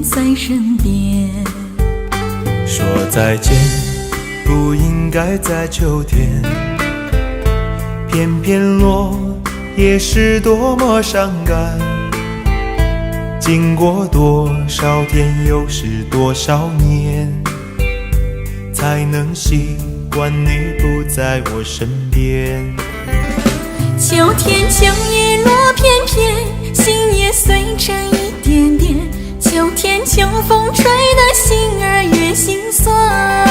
在身边。说再见不应该在秋天，偏偏落叶是多么伤感。经过多少天，又是多少年，才能习惯你不在我身边。秋天秋叶落片片，心也碎成一点点。秋天秋风吹得心儿越心酸。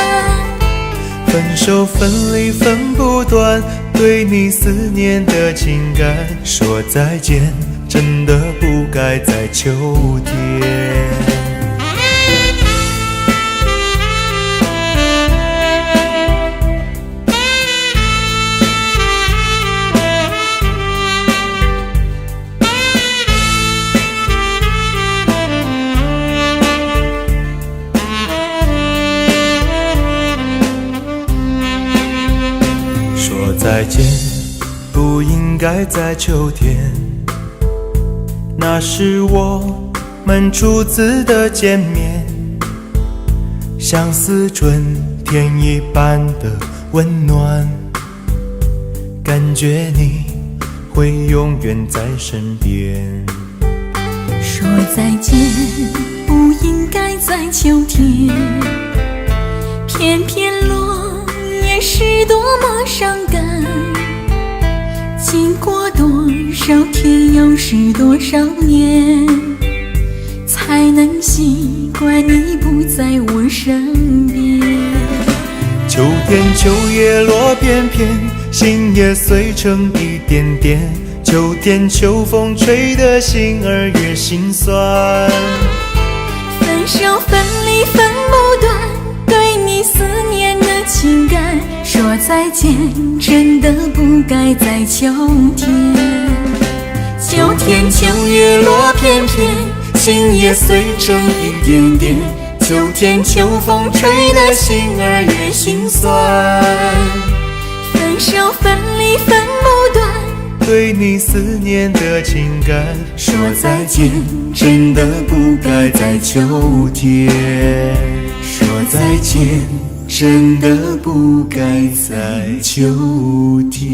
分手分离分不断，对你思念的情感。说再见真的不该在秋天。说再见不应该在秋天，那是我们初次的见面，像似春天一般的温暖，感觉你会永远在身边。说再见不应该在秋天，偏偏落叶是多么伤感。经过多少天，又是多少年，才能习惯你不在我身边。秋天秋叶落片片，心也碎成一点点。秋天秋风吹得心儿越心酸。分手分离分不断，对你思念的情感。说再见真的不该在秋天。秋天秋叶落片片，心也碎成一点点。秋天秋风吹得心儿越心酸。分手分离分不断，对你思念的情感。说再见真的不该在秋天。说再见真的不该在秋天。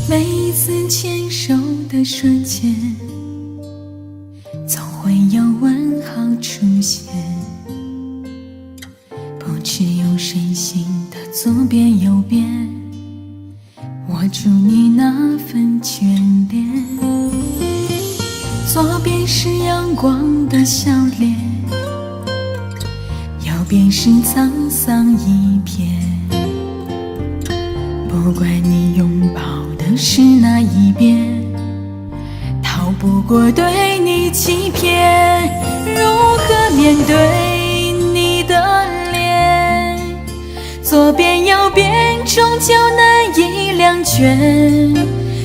每一次牵手的瞬间，总会有问号出现。不知有谁心的左边右边，握住你那份眷恋。左边是阳光的笑脸，右边是沧桑一片。不管你拥抱的是哪一边，逃不过对你欺骗。如何面对你的脸？左边右边终究难以两全，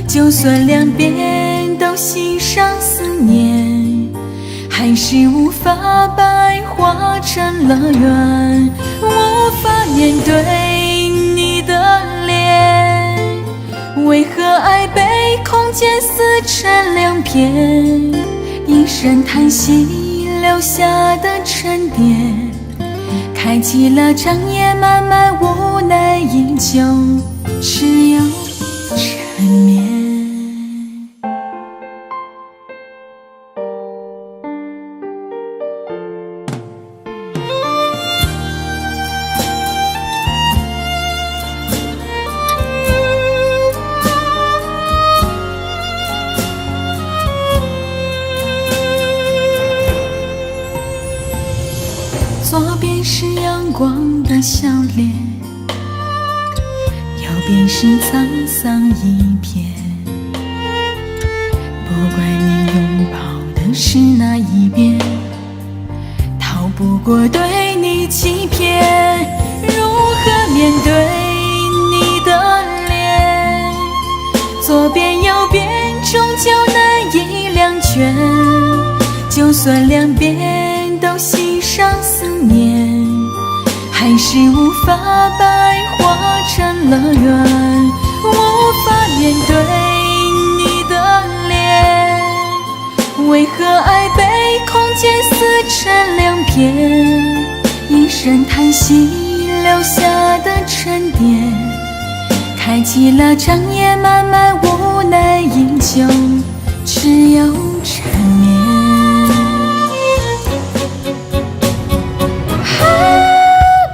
就算两边都心上思念，还是无法白化成了缘。无法面对你的脸，为何爱被空间撕成两片？一声叹息留下的沉淀，开启了长夜漫漫无奈，依旧只有缠绵。左边是阳光的笑脸，右边是沧桑一片。不管你拥抱的是哪一边，逃不过对你欺骗。如何面对你的脸？左边右边终究难以两全，就算两边都系上思念，还是无法白化成了缘。无法面对你的脸，为何爱被空间撕成两片？一声叹息留下的沉淀，开启了长夜漫漫，无奈依旧，只有缠绵。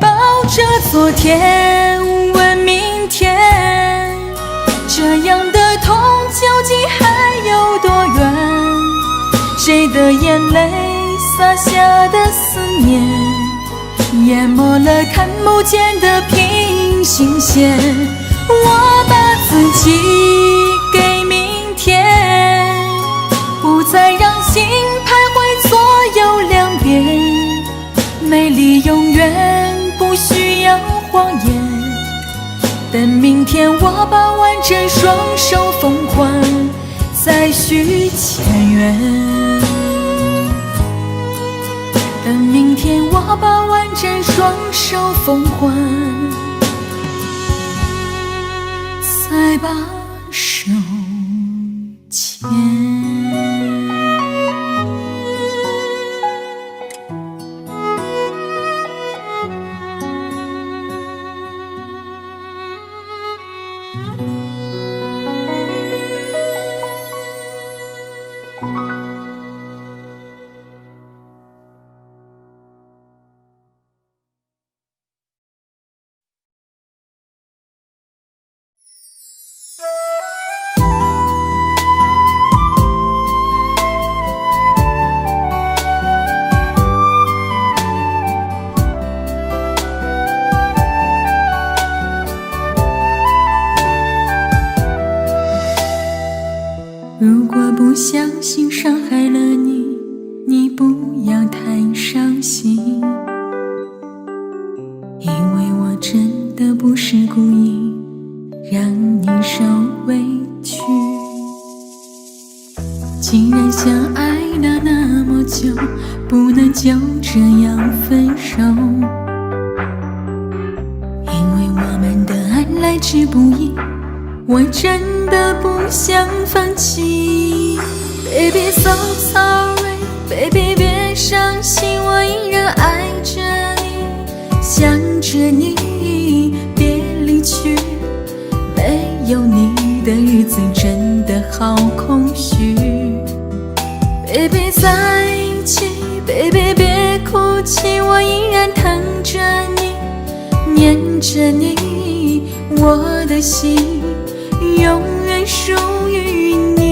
抱着昨天问明天，这样的痛究竟还有多远？谁的眼泪洒下的思念，淹没了看不见的平行线。我把自己给明天，不再让心徘徊左右两边。美丽永远不需要谎言，等明天我把完整双手奉还，再续前缘。等明天我把完整双手奉还，再把手牵。如果不小心伤害了你，你不要太伤心，因为我真的不是故意让你受委屈。既然相爱了那么久，不能就这样分手，因为我们的爱来之不易，我真的不想放弃。 Baby so sorry Baby 别伤心，我依然爱着你，想着你，别离去，没有你的日子真的好空虚。 Baby 在一起 Baby 别哭泣，我依然疼着你，念着你，我的心永远属于你。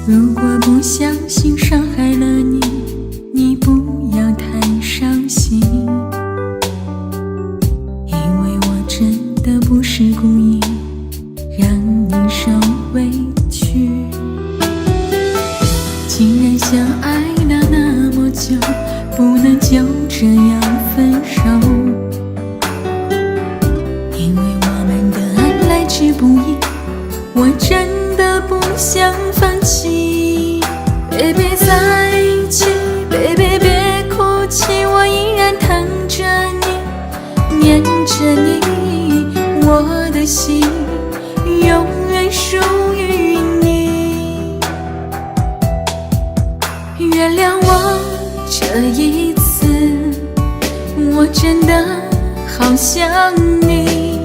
如果不小心伤害了你，你不要太伤心，因为我真的不是故意让你受委屈。既然相爱了那么久，不能就这样分手，因为我们的爱来之不易，我真的不想放弃。 Baby 在一起 Baby 别哭泣，我依然疼着你，念着你，我的心永远属于你。好想你。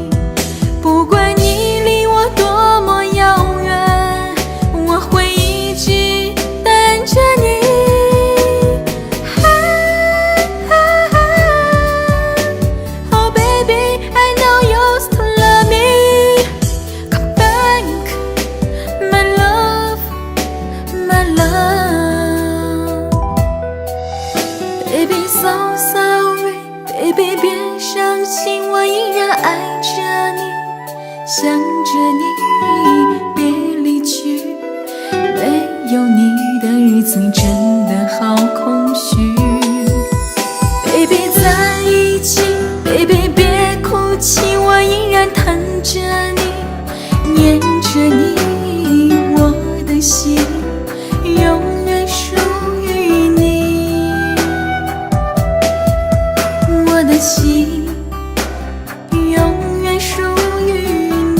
不管你离我多么遥远，我会一直等着你。Oh baby, I know you still love me. Come back, my love, my love. Baby, so sorry, baby, 别伤心，我依然爱着你，想着你，别离去。没有你的日子真的好空虚。Baby 在一起 ，Baby 别哭泣，我依然疼着你，念着你，我的心永远属于你，我的心永远属于你。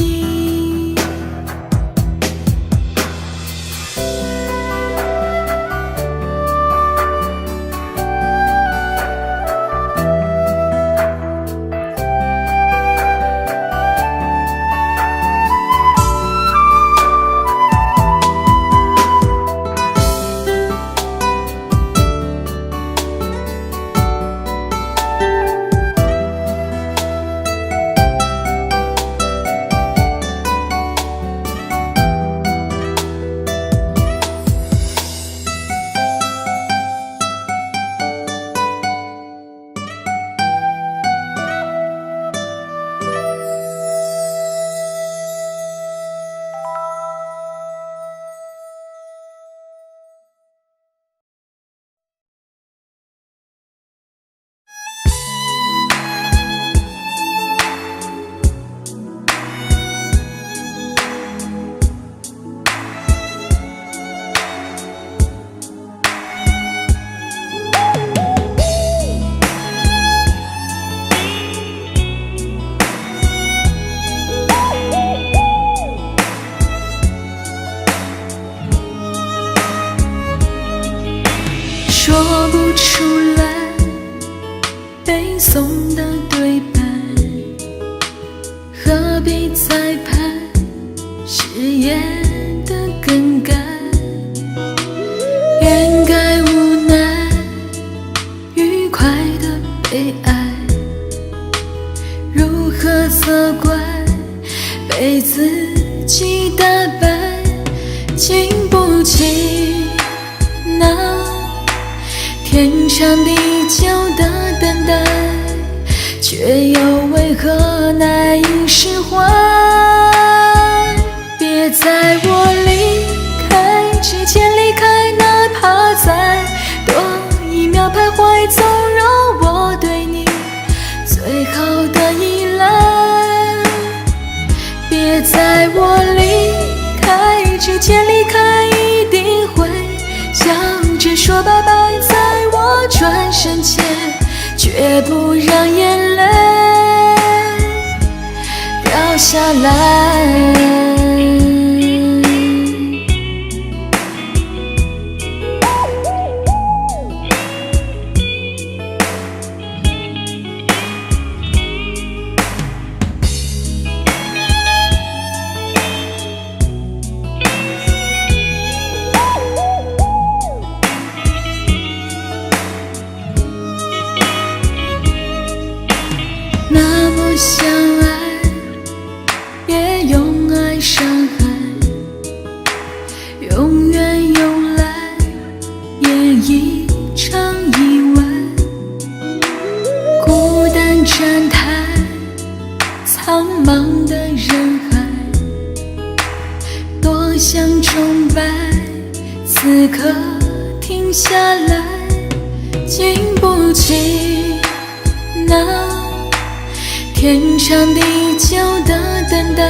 说不出来背诵的对白，何必裁判誓言的更改？掩盖无奈，愉快的悲哀，如何责怪被自己打败？经不起那天长地久的等待，却又为何难以释怀？别在我离开之前离开，哪怕再多一秒徘徊，纵容我对你最好的依赖。别在我离开之前离开，一定会想着说拜拜，在我转身前绝不让眼泪掉下来。那么相爱，别用爱伤害，永远用来演一场意外。孤单站台，苍茫的人海，多想崇拜，此刻停下来，经不起那天长地久的等待，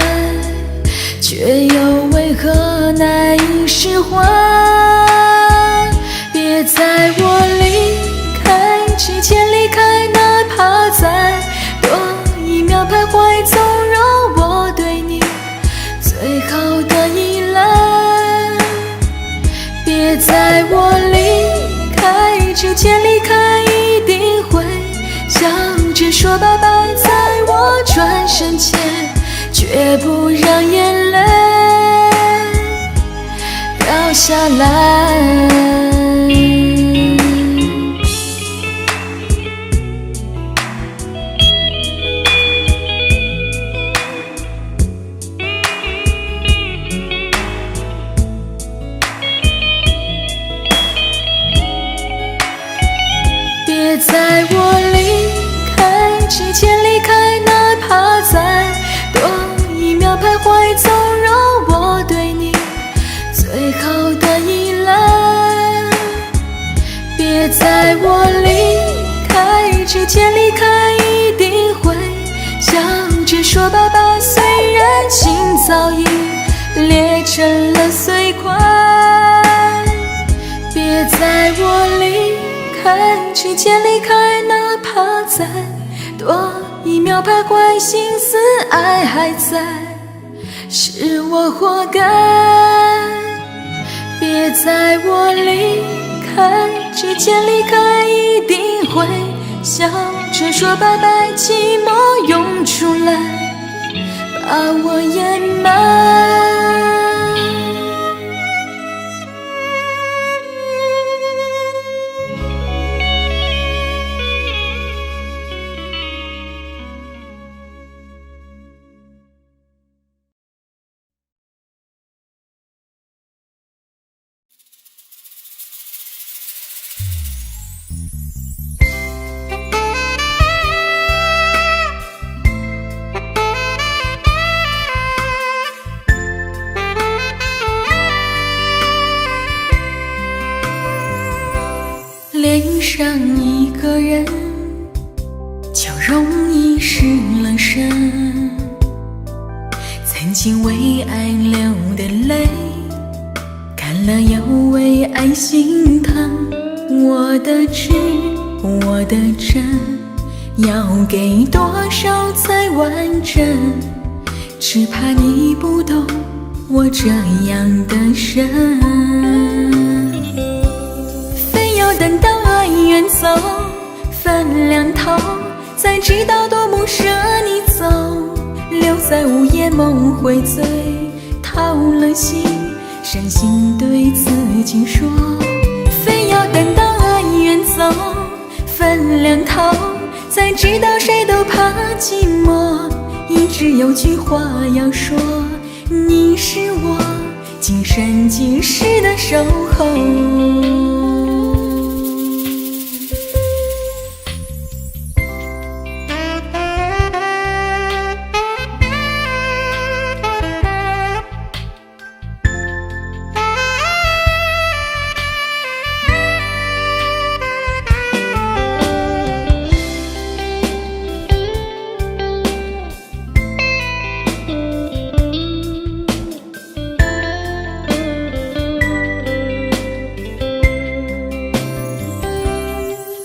却又为何难以释怀？别在我离开之前离开，哪怕再多一秒徘徊，纵容我对你最好的依赖。别在我离开之前离开，一定会想着说拜拜，在深切，绝不让眼泪掉下来。别在我离开之前离开，哪怕再多一秒徘徊，纵容我对你最后的依赖。别在我离开之前离开，一定会笑着说拜拜，虽然心早已裂成了碎块。别在我离开之前离开，哪怕再多一秒徘徊，心思爱还在，是我活该。别在我离开之前离开，一定会笑着说拜拜，寂寞涌出来把我掩埋。恋上一个人，就容易失了神。曾经为爱流的泪，看了又为爱心疼。我的痴，我的真，要给多少才完整？只怕你不懂我这样的深。等到爱远走，分两头，才知道多么舍你走。留在午夜梦回醉，掏了心，伤心对自己说，非要等到爱远走，分两头，才知道谁都怕寂寞。一直有句话要说，你是我今生今世的守候。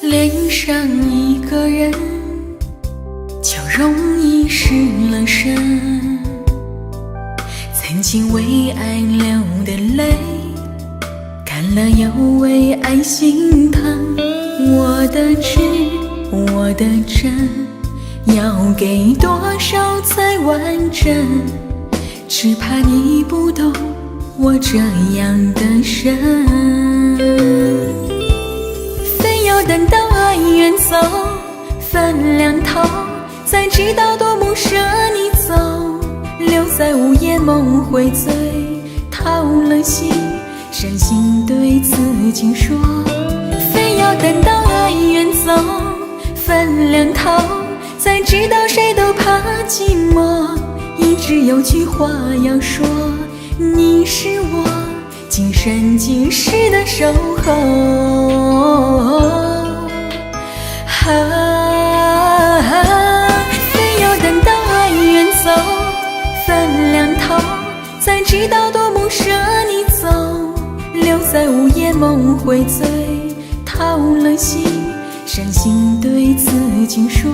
恋上一个人，就容易失了神。曾经为爱流的泪，看了又为爱心疼。我的痴，我的真，要给多少才完整？只怕你不懂我这样的深。要等到爱远走，分两头，才知道多么舍你走。留在午夜梦回醉，掏了心，伤心对自己说，非要等到爱远走，分两头，才知道谁都怕寂寞。一直有句话要说，你是我今生今世的守候。非要等到爱远走，分两头，才知道多么舍你走。留在午夜梦回醉，掏了心，伤心对自己说，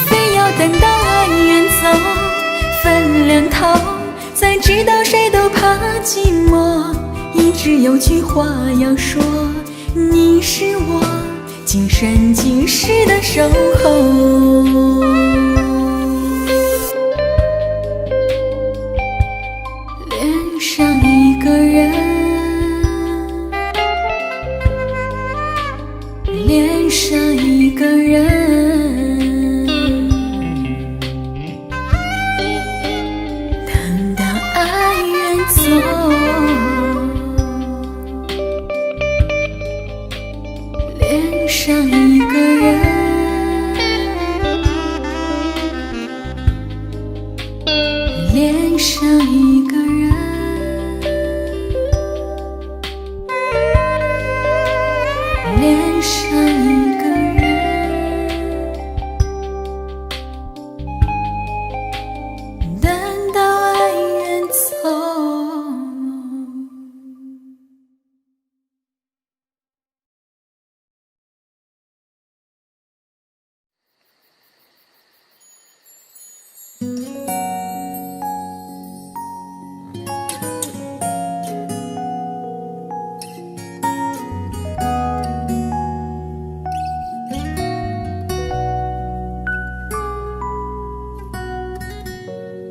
非要等到爱远走，分两头，才知道谁都怕寂寞。一直有句话要说，你是我今生今世的守候。个人，恋上一个人，等到爱远走，恋上一个人，恋上一个人，恋上一个人，等到爱远走。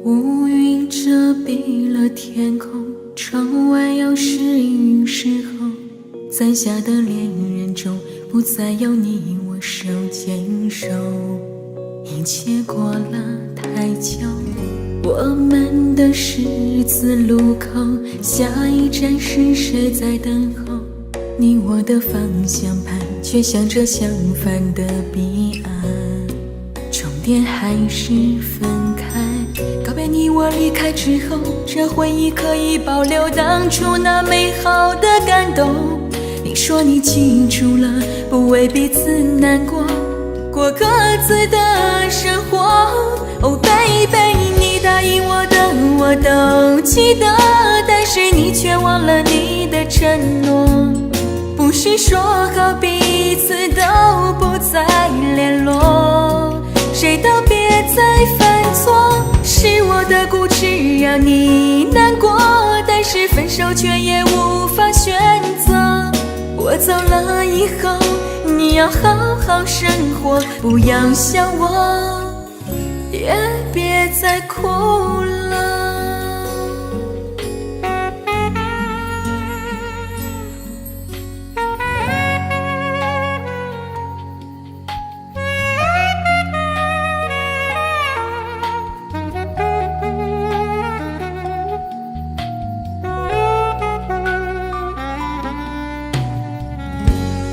乌云遮蔽了天空，窗外要是雨时候，在下的恋人中不再有你我手牵手，一切过了太久，我们的十字路口，下一站是谁在等候？你我的方向盘却向着相反的彼岸，终点还是分开。告别你我离开之后，这回忆可以保留当初那美好的感动。你说你记住了，不为彼此难过，过各自的生活。Oh baby， 你答应我的我都记得，但是你却忘了你的承诺。不是说好彼此都不再联络，谁都别再犯错。是我的固执让你难过，但是分手却也无法选择。我走了以后，你要好好生活，不要想我，也别再哭了。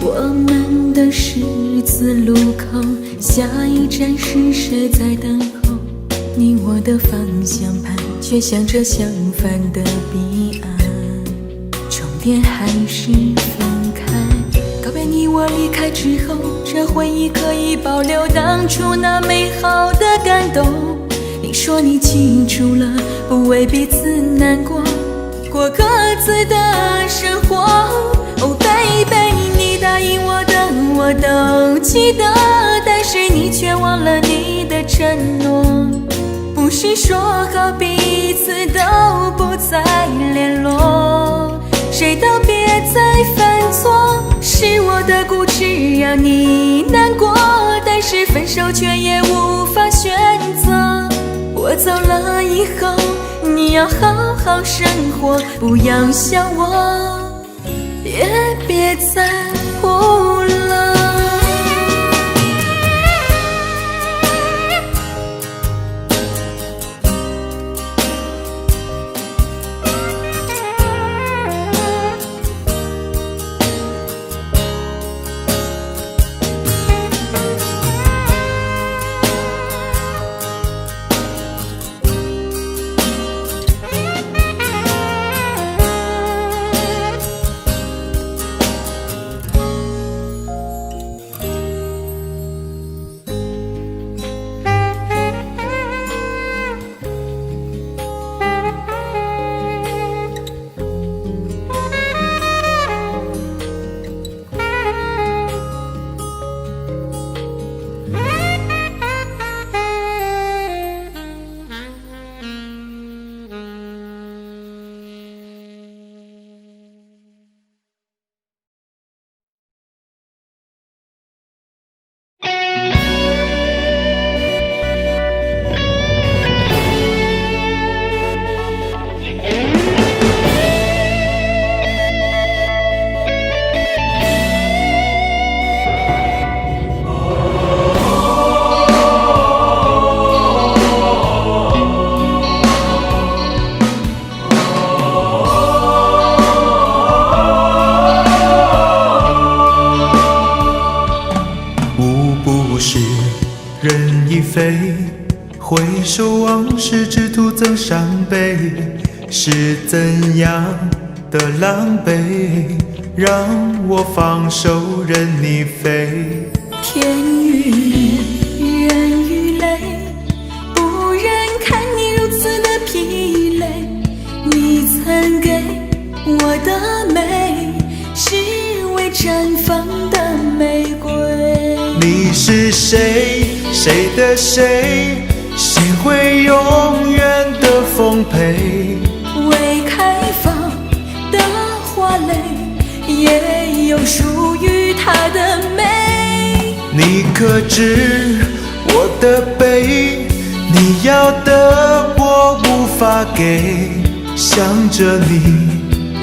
我们的十字路口，下一站是谁在等候？你我的方向盘却向着相反的彼岸，终点还是分开。告别你我离开之后，这回忆可以保留当初那美好的感动。你说你记住了，不为彼此难过，过各自的生活。Oh baby，你答应我的我都记得，但是你却忘了你的承诺。不是说好彼此都不再联络，谁都别再犯错。是我的固执让你难过，但是分手却也无法选择。我走了以后，你要好好生活，不要想我，也别再哭了。事只徒增伤悲，是怎样的狼狈，让我放手任你飞。天与日，人与泪，不忍看你如此的疲累。你曾给我的美，是未绽放的玫瑰。你是谁？谁的谁？谁会永远的丰沛？未开放的花蕾，也有属于它的美。你可知我的悲？你要的我无法给，想着你，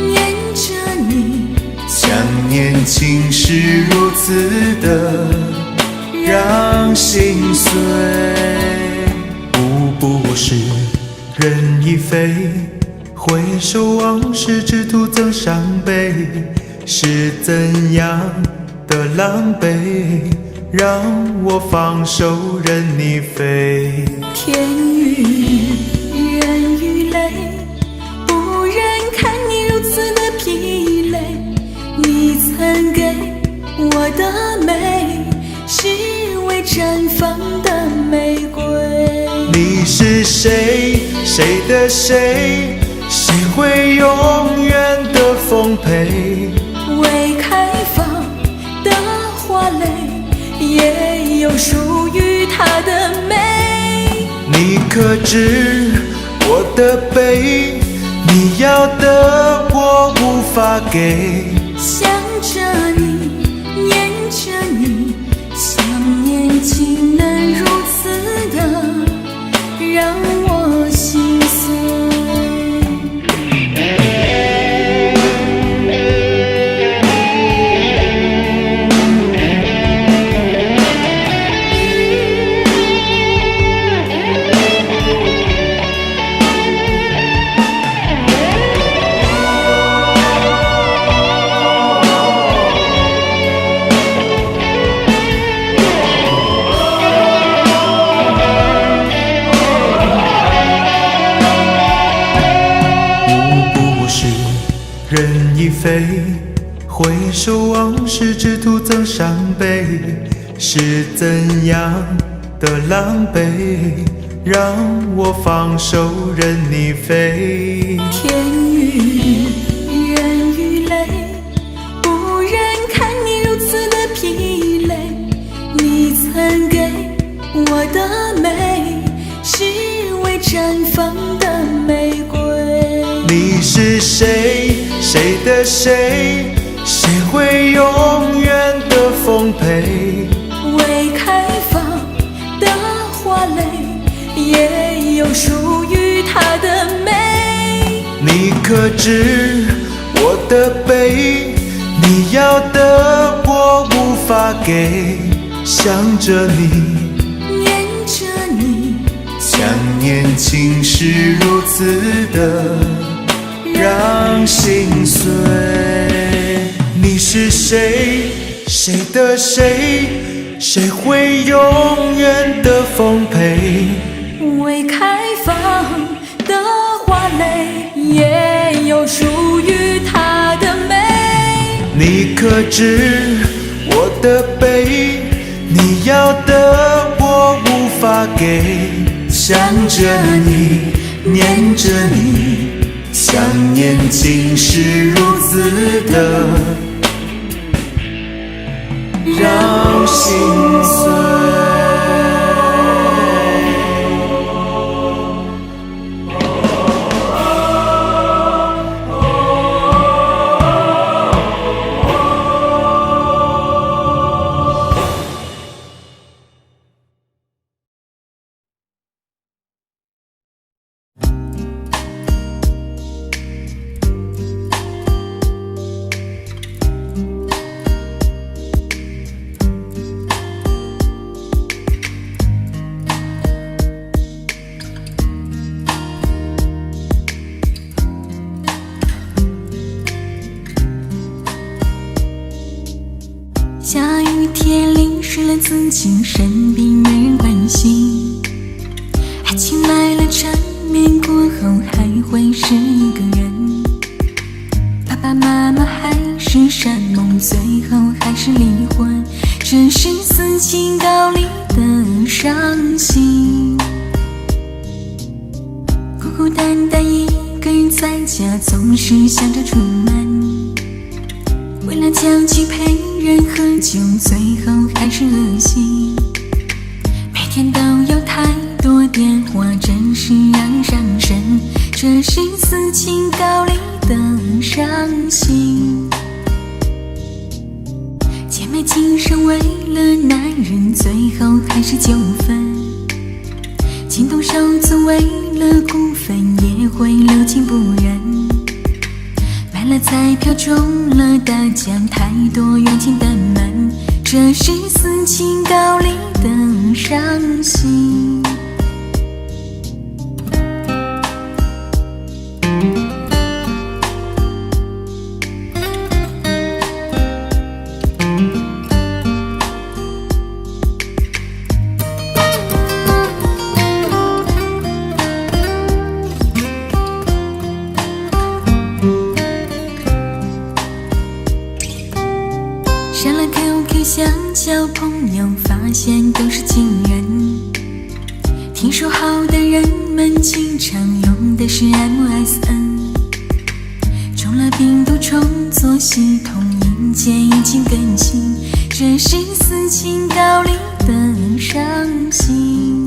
念着你，想念情是如此的让心碎。不是人已飞，回首往事只徒增伤悲，是怎样的狼狈，让我放手任你飞。天与日，人与泪，不忍看你如此的疲累。你曾给我的美，是未绽放的玫瑰。你是谁？谁的谁？谁会永远的丰沛？未开放的花蕾，也有属于它的美。你可知我的悲？你要的我无法给，想着你，念着你，想念竟能如此的让我心碎。人已飞，回首往事只徒增伤悲，是怎样的狼狈，让我放手任你飞。天与日，人与泪，不忍看你如此的疲累。你曾给我的美，是未绽放的玫瑰。你是谁？谁的谁？谁会永远的丰沛？未开放的花蕾，也有属于它的美。你可知我的悲？你要的我无法给，想着你，念着你，想念情是如此的让心碎。你是谁？谁的谁？谁会永远的丰沛？未开放的花蕾，也有属于它的美。你可知我的悲？你要的我无法给，想着你，念着你，想念竟是如此的让心碎。下雨天淋湿了自己，生病没人关心，爱情来了，你是一个人，爸爸妈妈还是山盟，最后还是离婚，这是死情高离的伤心。孤孤单单一个人在家，总是想着出门，为了交际陪人喝酒，最后还是恶心。每天都有太多电话，真是让人伤神，这是死情高离的伤心。姐妹情深为了男人，最后还是纠纷，情动手足为了股份，也会留情不认。买了彩票中了大奖，太多冤情的门，这是死情高离的伤心。删了 QQ 想交朋友，发现都是情人。听说好的人们经常用的是 MSN， 中了病毒重做系统，硬件已经更新，这是死情高离的伤心。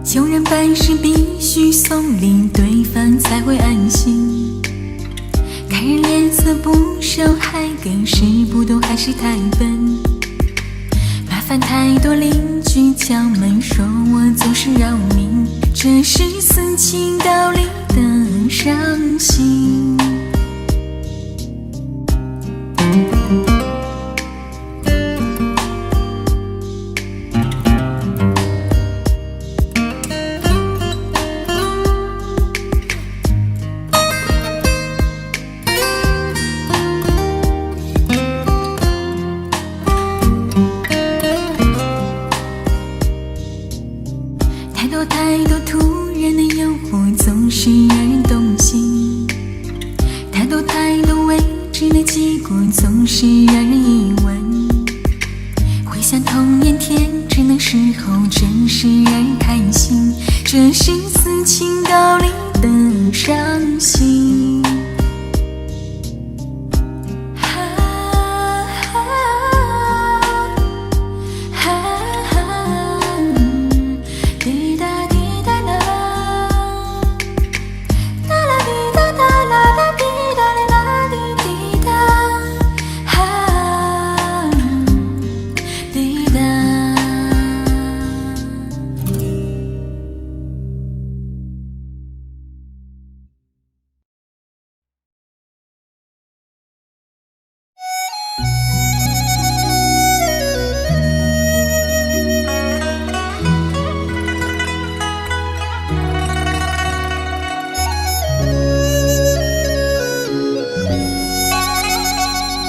穷人办事必须送礼，对方才会安心，看人脸色不熟，还给时不多，还是太笨。麻烦太多，邻居敲门说我总是扰民，这是死情高离的伤心。太多突然的诱惑，总是让人动心，太多未知的结果，总是让人疑问。回想童年天真的时候，真是让人开心，这是死情高离的伤心。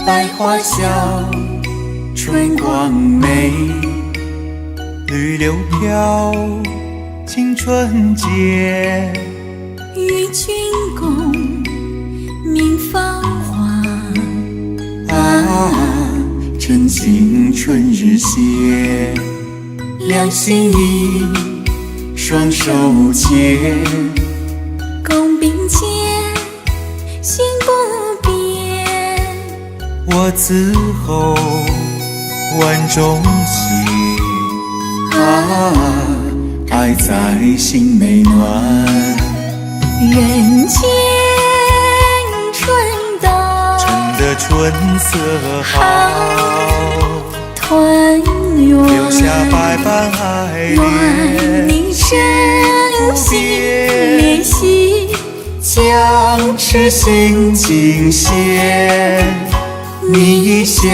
百花香，春光美，绿柳飘，青春节。与君共明芳华，真情春日写。两心意，双手牵，共并肩，心不变。我此后万种情，爱在心美暖。人间春到，春的春色好，团圆，留下百般爱恋，愿你真心联系，将痴心尽现。你一笑，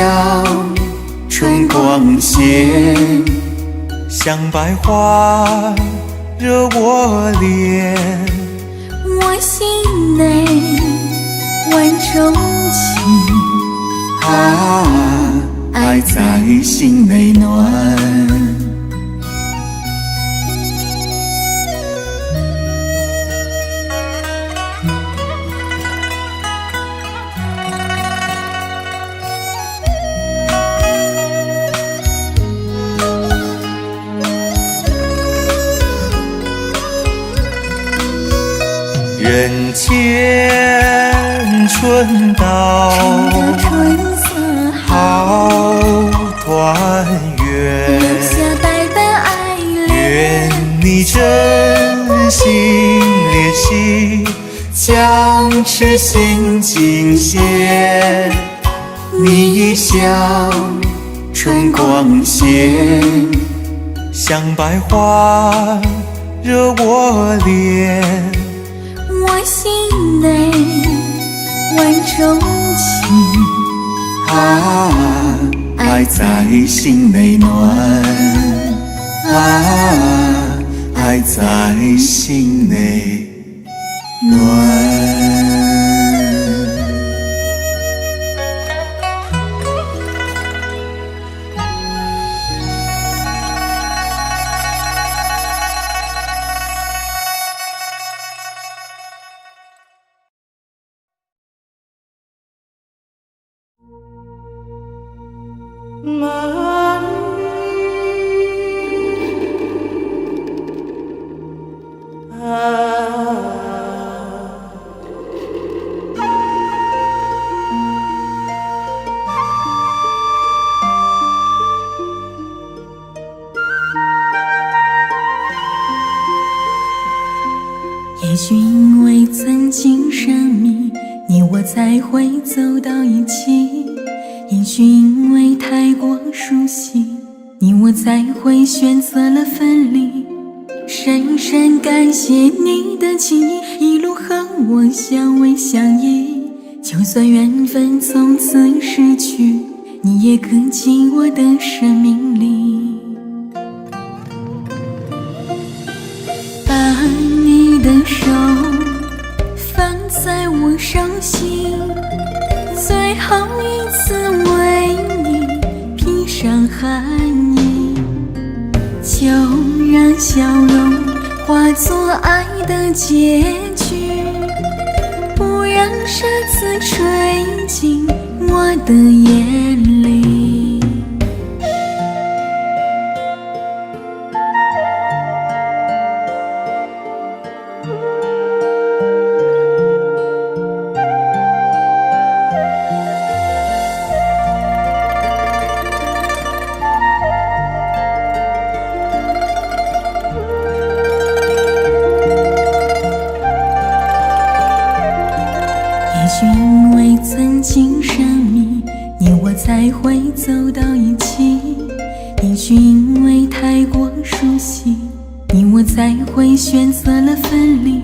春光现，像百花惹我怜。我心内万种情，爱在心内暖。春到，春色好团圆，留下代代爱恋。愿你真心联系，将痴心尽现。你一笑春光现，像百花惹我怜。我心内万种情，爱在心内暖，爱在心内暖。也许因为曾经神秘，你我才会走到一起；也许因为太过熟悉，你我才会选择了分离。深深感谢你的情谊，一路和我相偎相依。就算缘分从此失去，你也刻进我的生命里。把你的手放在我手心，最后一次为你披上寒衣，就让笑容化作爱的结局，不让沙子吹进我的眼里。也许因为曾经神秘，你我才会走到一起；也许因为太过熟悉，你我才会选择了分离。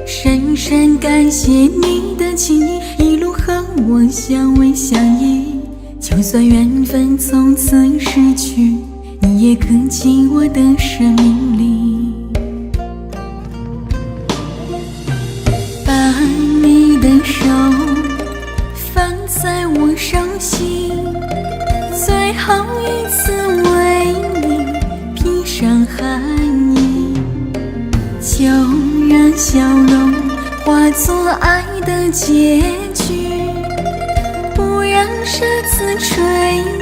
深深感谢你的情谊，一路和我相偎相依。就算缘分从此失去，你也刻进我的生命里。把你的手放在我手心，最后一次为你披上寒衣，就让笑容化作爱的结局，不让沙子吹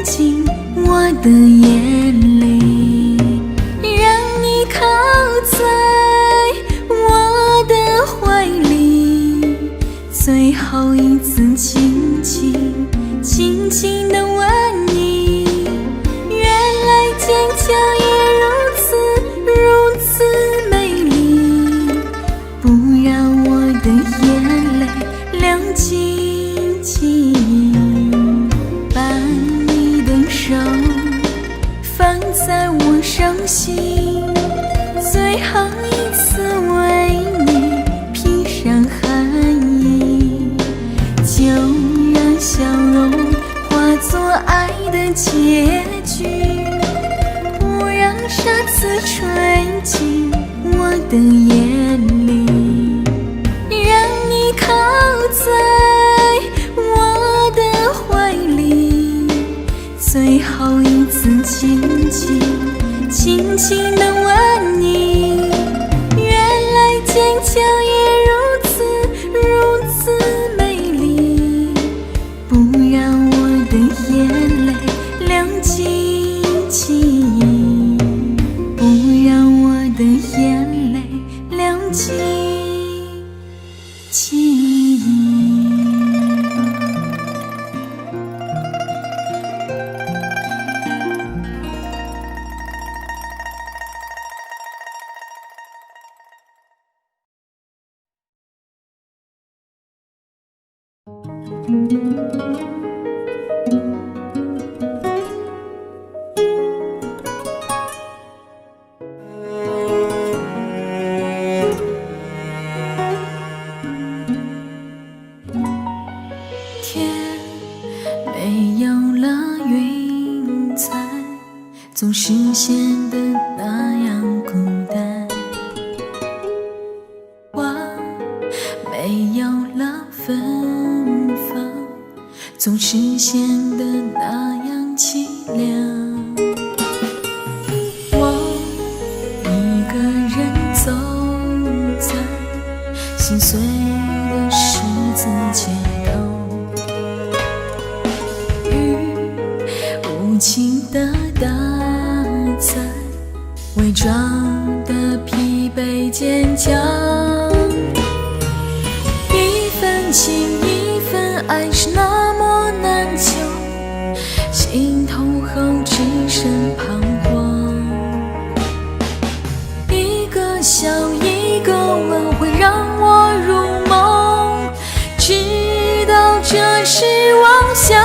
进我的眼里，让你靠在我的怀里，最后一次轻轻轻轻地吻你。原来坚强也如此美丽，不让我的眼泪亮晶晶。把你的手放在我手心，最后一次为你披上寒衣，就让笑容化作爱的结局，不让沙子吹进我的眼里，让你靠在我的怀里，最后一次轻轻轻轻地吻你。原来坚强也如此美丽，不让我的眼泪亮晶晶，不让我的眼泪没有了云彩，总是显得那样孤单。花没有了芬芳，总是显得那样凄凉。我一个人走在心碎的十字街头，无情的打在伪装的疲惫坚强，一份情一份爱是那么难求，心痛后只剩彷徨。一个笑一个吻会让我入梦，直到这是妄想。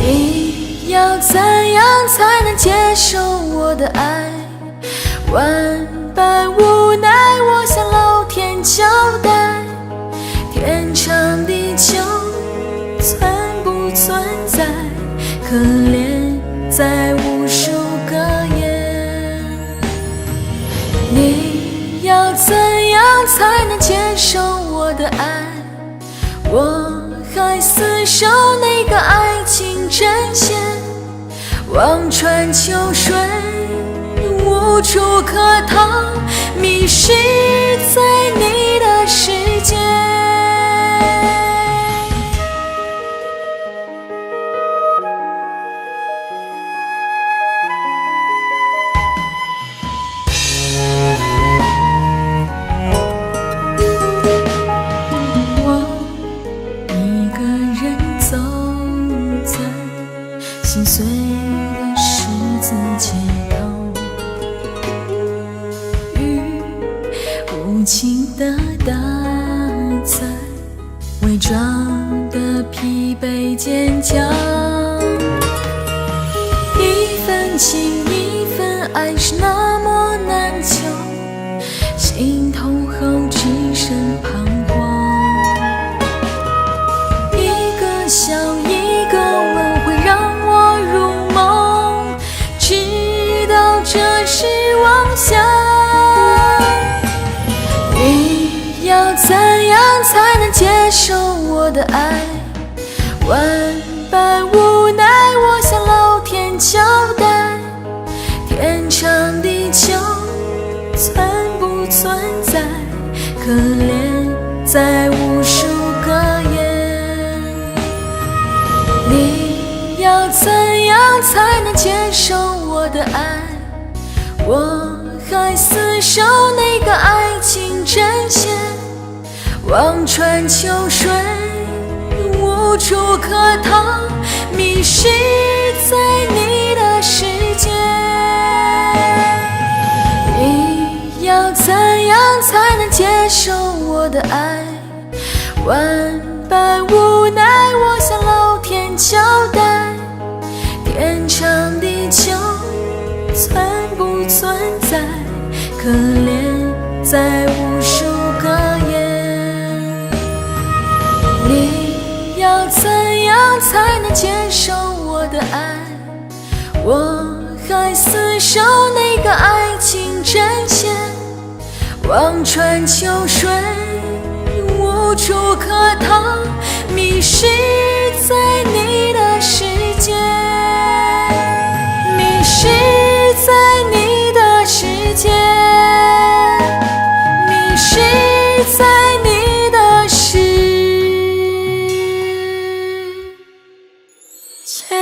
你要怎样才能接受我的爱？万般无奈，我向老天交代，天长地久存不存在？可怜在无数个夜。你要怎样才能接受我的爱？我还厮守那个爱情阵线，望穿秋水无处可逃，迷失在你的世界。我一个人走在心碎的十字街头，雨无情地打在伪装的疲惫坚强，一份情一份爱是那么难求，心痛后只剩彷徨。一个笑一个吻会让我入梦，直到这是妄想。你要怎样才能接受我的爱？万般无奈，我向老天交代，天长地久存不存在？可怜在无数个夜。你要怎样才能接受我的爱？我还厮守那个爱情阵线，望穿秋水无处可逃，迷失在你的世界。你要怎样才能接受我的爱？万般无奈，我向老天交代，天长地久存不存在？可怜在无数个夜。你要怎样才能接受我的爱？我还厮守那个爱情阵线，望穿秋水无处可逃，迷失在你的世界，迷失在你的世界，迷失在你的世界。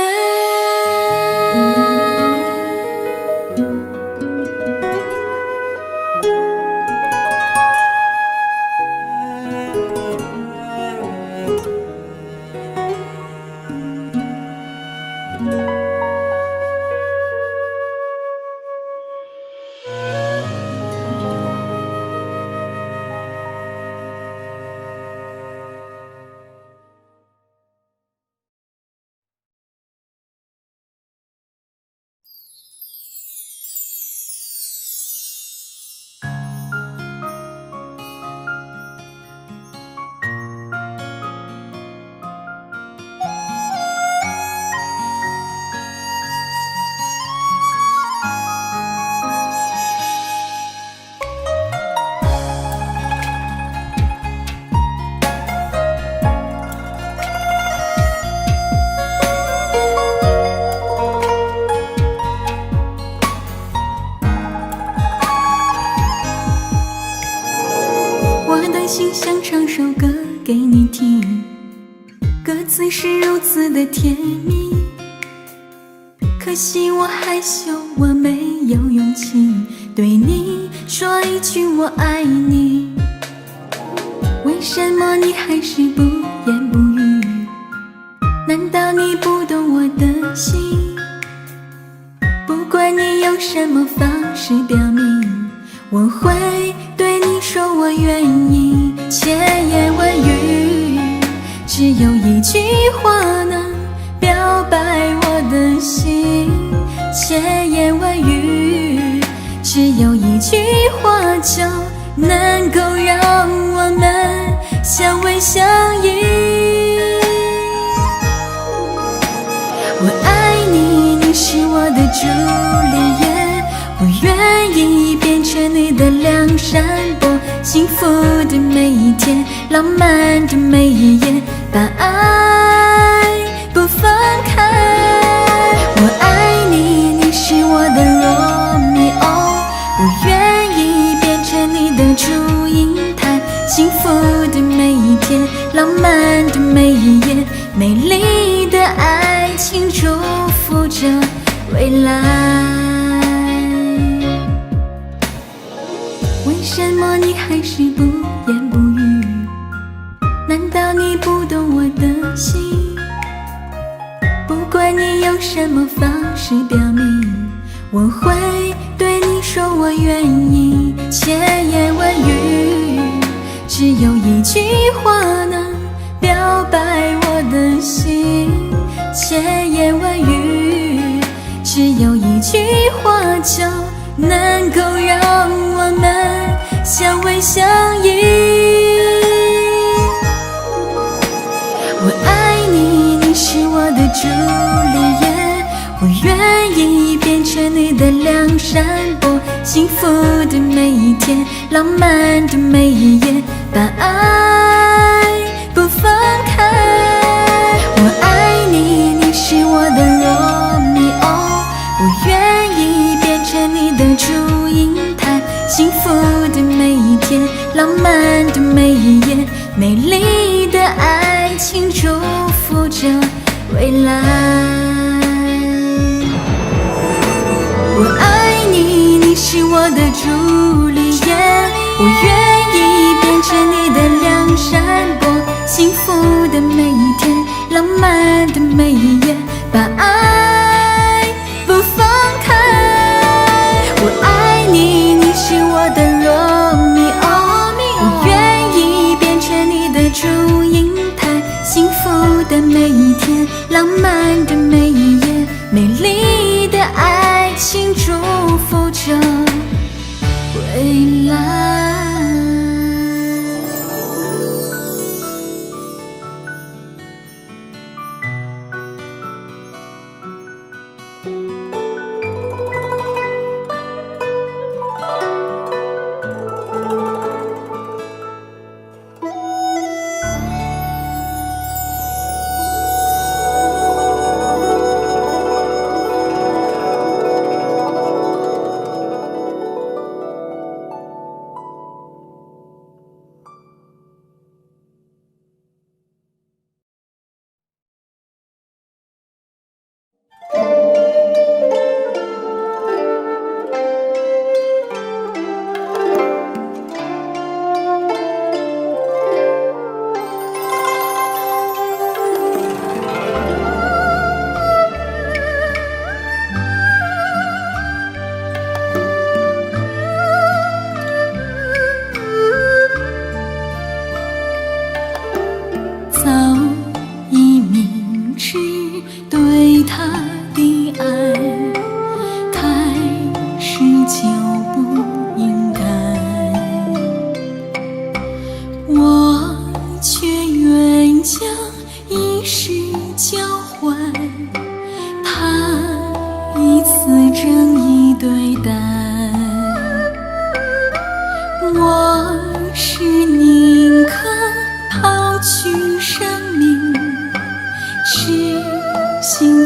你听，歌词是如此的甜蜜，可惜我害羞，我没有勇气对你说一句我爱你。为什么你还是不言不语？难道你不懂我的心？不管你用什么方式表明，我会对你说我愿意。千言万语，只有一句话能表白我的心。千言万语，只有一句话就能够让我们相偎相依。我爱你，你是我的朱丽叶，我愿意变成你的梁山伯，幸福的每一天，浪漫的每一夜，把爱不放开。我爱你，你是我的罗密欧，我愿意变成你的祝英台，幸福的每一天，浪漫的每一夜，美丽的爱情祝福着未来。为什么你还是不言不语？难道你不懂我的心？不管你用什么方式表明，我会对你说我愿意。千言万语，只有一句话能表白我的心。千言万语，只有一句话就能够让我们相偎相依。我爱你，你是我的朱丽叶，我愿意变成你的梁山伯，幸福的每一天，浪漫的每一夜，把爱不放开。我爱你，你是我的罗密欧，我愿意变成你的祝英台，幸福的每一天，浪漫的每一夜，美丽的爱情祝福着未来。我爱你，你是我的朱丽叶，我愿意变成你的梁山伯，幸福的每一天，浪漫的每一夜，把爱不放开。我爱你，你是我的罗密欧，我愿意变成你的祝英台，幸福的每一天，浪漫的每一夜，美丽的爱情祝福着未来。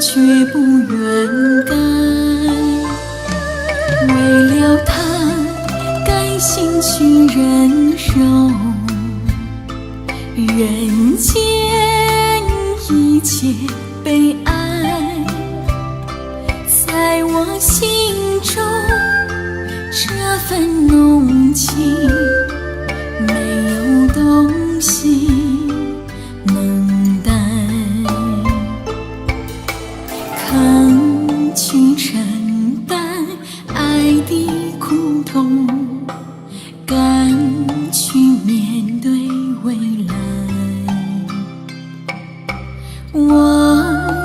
却不愿改，为了他甘心去忍受，人间一切悲哀，在我心中这份浓情，没有东西能代，扛去承担爱的苦痛，敢去面对未来。我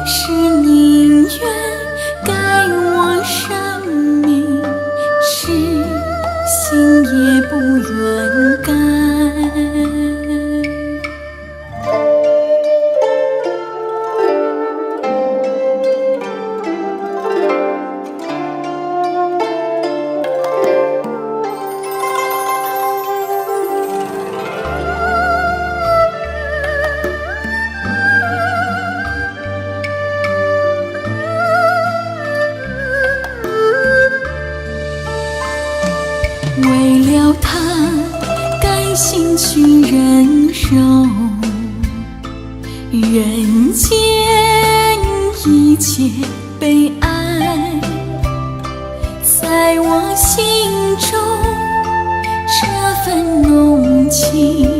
是宁愿改我生命，是心也不愿改。为了他，甘心去忍受人间一切悲哀，在我心中这份浓情。